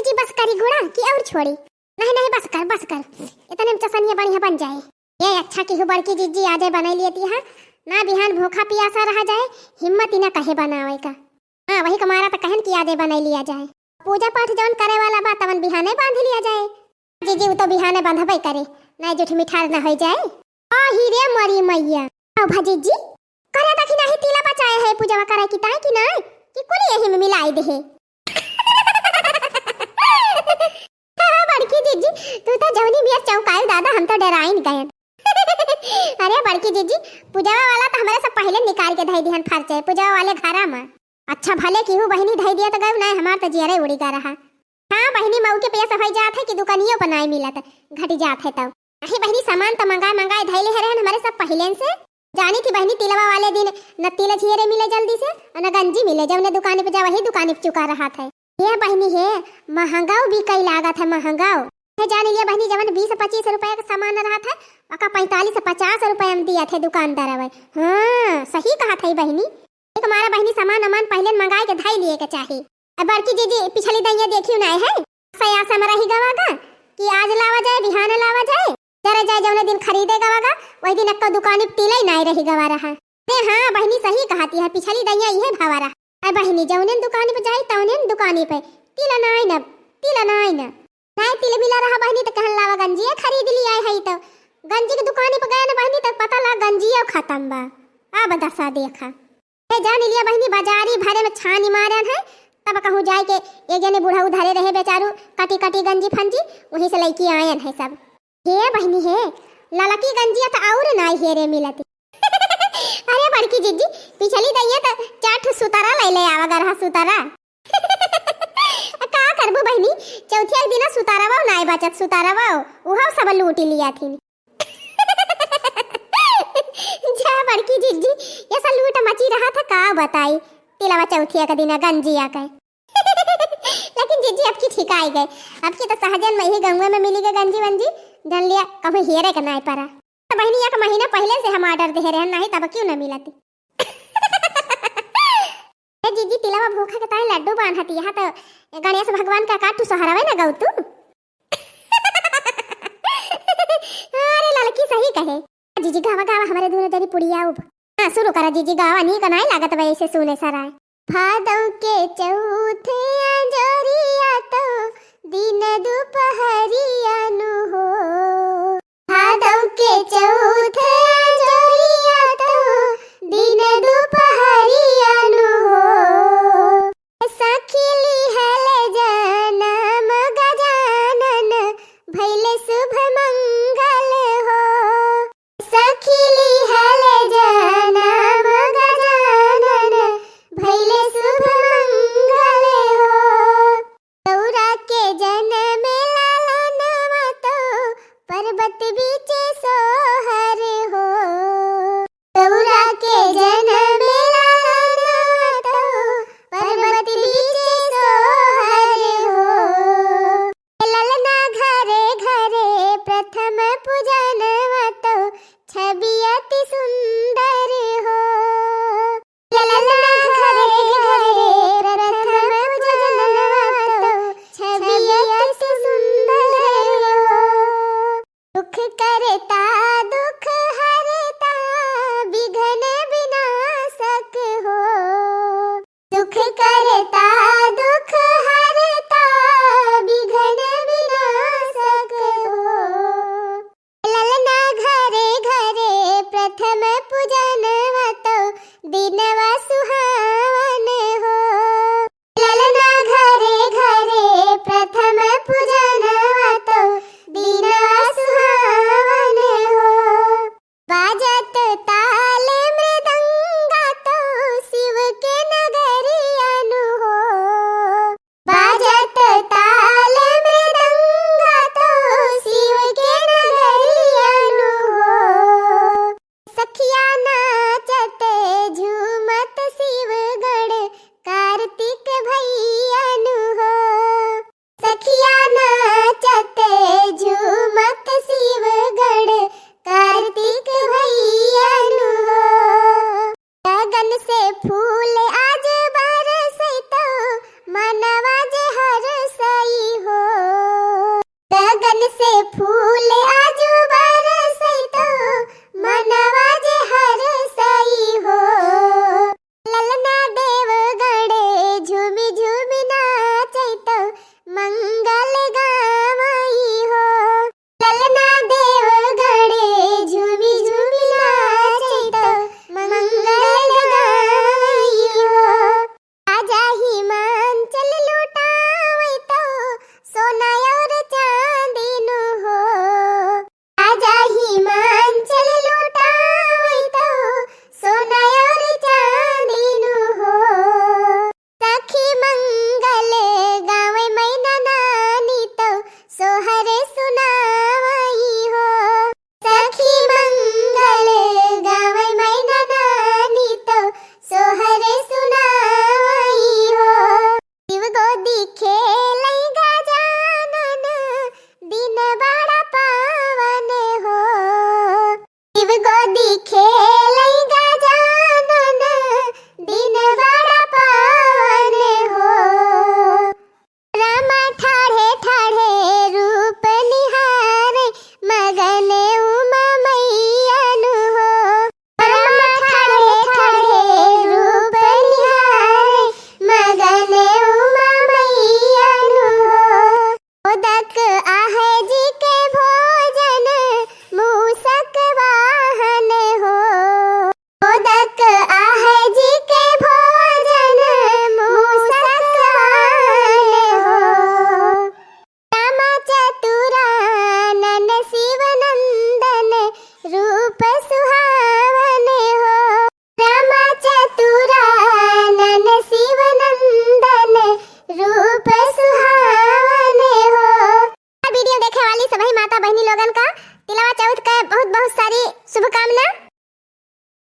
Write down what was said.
जीजी बस करी गुड़ा कि और छोड़ी? नहीं नहीं बस कर इतने में चसनिया बढ़िया बन जाए। ये अच्छा की बड़की जीजी आ जाए बनाई लेती है ना, बिहान भूखा पियासा रह जाए, हिम्मत ही ना कहे बनावे का। हाँ वही कमारा तो कहन की आ जाए बनाई लिया जाए। पूजा पाठ जौन करे वाला बात तवन बिहाने बांध लिया जाए। जीजी वो तो बिहाने बांधबे करे ना, जुठ मिठार ना हो जाए। आ हीरे मरी मैया आओ भजीजी करे तक नहीं तिला बचाए है पूजा करे की ताई की नहीं कि कुल यही में मिलाई दे। बड़की जीजी तू तो जवनी मिया चौकाए दादा, हम तो डराइन गए। अरे बड़की जीजी पूजा वाला तो हमारे सब पहले निकाल के धई दिहन फरचे पूजा वाले घरा में। अच्छा भले केहू बहिनी धई दिया तो गए नहीं, हमार तो जियरे उड़ी गा रहा। हाँ बहिनी मऊ के पैसा हो जात है कि दुकानियों पर नहीं मिलत घट जात है तब। अरे बहिनी सामान तो मंगाए धैले है हमारे सब पहले से। जानी थी बहिनी तिलवा वाले दिन न तिल झियरे मिले जल्दी से और न गंजी मिले, जब न दुकान पे जा वही दुकान पे चुका रहा था। ये बहिनी है महंगाओ भी कई लागत है महंगाओ है। जान लिया बहिनी जवन 20-25 रुपए का सामान रहा था वका 45-50 रुपए में दिया थे दुकानदार। हाँ सही कहा था बहिनी। एक हमारा बहिनी सामान अमान पहले मंगाए के धाई लिए के चाहिए। अब बड़की जीजी पिछली दैया देखी ना है सया से मरा ही गवागा कि आज लावा जाए बिहान लावा जाए, जरा जाए जौने दिन खरीदे गवागा वही दिन अक्का दुकान पे तिले नहीं रही गवा रहा। अरे हाँ बहिनी सही कहती है, पिछली दैया यही भावा रहा। अब बहिनी जौने दुकान पे जाए तौने दुकान पे तिला नहीं न नहीं तिल मिला रहा बहिनी तो कहन लावा गंजी खरीद लिया है। तो गंजी की दुकान पे गए ना बहिनी तो पता लगा गंजी खत्म बा। अब दशा देखा जान लिया बहिनी बाजारी भरे में छानी मारन है। तब कहूँ जाए के एक जने बूढ़ा उधारे रहे बेचारू कटी गंजी फंजी वहीं से लड़की आयन है सब। हे बहिनी हे ललकी गंजिया तो और नहीं हेरे मिलती। अरे बड़की जीजी पिछली दैया तो 4 सुतारा ले आवा गरहा सुतारा। का करबो बहिनी चौथी दिन सुतारा वाओ नहीं बचत सुतारा वाओ उहा सब लूट लिया थी। जा बड़की जीजी ये सब लूट मची रहा था का बताई तिलवा चौथिया का दिन गंजिया का। लेकिन जीजी अब की ठिकाई गए, अब की तो सहजन में ही गंगा में मिली गई गंजी वंजी जन लिया कभी हेरे का नहीं पड़ा। तो बहनी एक महीना पहले से हम ऑर्डर दे रहे नहीं तब क्यों न मिलती। जीजी तिलवा भूखा के ताई लड्डू बांधती है तो गणेश भगवान का काटू सहारा है ना गौतू। अरे लड़की सही कहे जीजी गावा हमारे दोनों जनी पुड़िया उब। हाँ शुरू करा जीजी गावा नहीं का नहीं लागत वैसे सुने सराय। भादौ के चौथे अंजोरिया तो दिन दोपहरिया नु हो। भादौ के चौथे अंजोरिया तो दिन दोपहरिया नु हो। सखिली हले जनम गजानन भैले शुभ मंगल हो। सखिली हले जनम गजानन भैले शुभ मंगल हो। मन से फूल आजू बरसै तो मनवा जे हरसई हो ललना देव गणे झूमी झूमी नाचै तो मंगल गावई हो ललना देव गणे झूमी झूमी नाचै तो मंगल गावई हो आजा हिमाचल लुटावै तो सोना और चांदी नु हो आजा हिमाचल लुटावै तो सोना और चांदी नु हो सखी मंगल गावे मैना नानी तो सोहरे सुनावई हो सखी मंगल गावे मैना नानी तो सोहरे सुनावई हो शिव गोदी खेलै गजानन दिन बड़ा पावन हो शिव गोदी खेलै गजानन दिन बड़ा पावन हो रामा ठाढ़े ठाढ़े रूप निहारे मगन उमा मैयानु हो रामा ठाढ़े ठाढ़े रूप निहारे मगन उमा मैयानु हो मोदक आहे जी के भोजन मूसक वाहन हो मोदक आहे जी के भोजन मूसक वाहन हो रामा चतुरानन शिवनंदन रूप सुहावन हो रामा चतुरानन शिवनंदन रूप सुहावन हो वीडियो देखे वाली सभी माता बहनी लोगन का तिलावा चौथ का बहुत बहुत सारी शुभकामना।